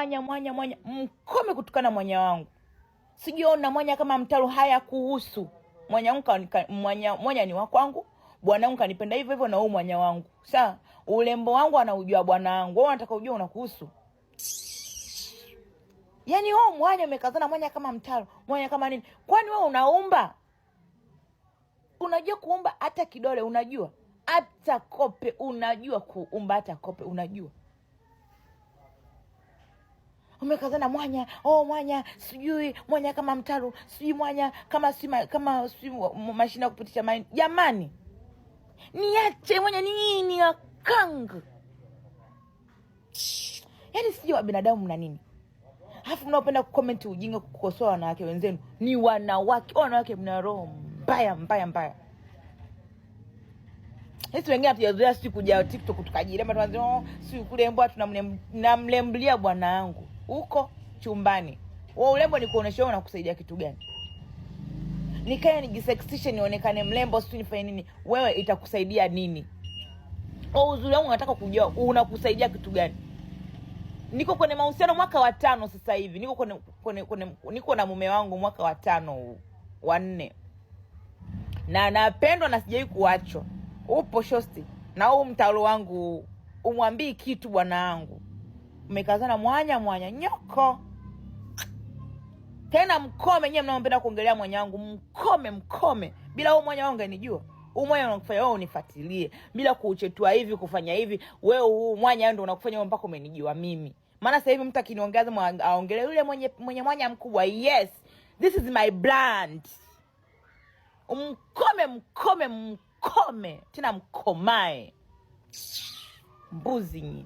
Mwanya, mkome kutukana mwanya wangu. Sijiona mwanya kama mtalo, haya kuhusu. Mwanya ni wa kwangu. Bwana wangu kanipenda hivyo hivyo na huu mwanya wangu. Sawa, ulembo wangu anaujua bwana wangu. Wewe unataka ujue unakuhusu. Yaani wewe mwanya umekazana mwanya kama mtalo, mwanya kama nini? Kwani wewe unaumba? Unajua kuumba hata kidole unajua? Hata kope unajua kuumba, hata kope unajua? Umekazana mwanya, mwanya, sijui mwanya kama mtaro, sijui mwanya kama mashine ya kupitisha maji. Jamani, niache mwanya nini ya kanga. Yaani sijui wa binadamu mna nini. Alafu mnaopenda kucomment ujinga, kukosoa wanawake wenzenu. Ni wanawake mna roho mbaya. Sisi wengine hatujazoea siku kuja TikTok tukajirema tuanze si kulembo tunamlemblia bwana wangu huko chumbani. Wewe ulembo ni kuonesha wewe unakusaidia kitu gani? Nikae nijisexishe nionekane mlembo, si nifanye nini? Wewe itakusaidia nini? Uzuri wangu nataka kujua unakusaidia kitu gani? Niko kwenye mahusiano mwaka wa 5 sasa hivi. Niko na mume wangu mwaka wa 5 wa 4. Na napendwa na sijai kuachwa. Upo shosti na huu mtalo wangu, umwambii kitu bwana wangu. Umekazana mwanya nyoko. Tena mkome, nyewe mnaopenda kuongelea mwanya wangu, mkome. Bila huu mwanya wangu anijua. Huu mwanya unakufanya wewe unifuatilie bila kuuchetua hivi, kufanya hivi. Wewe huu mwanya ndio unakufanya wewe mpaka umenijua mimi. Maana sasa hivi mtu akiniongeza aongelee yule mwenye mwanya mkubwa. Yes, this is my brand. Mkome tena mkomae. Mbuzi.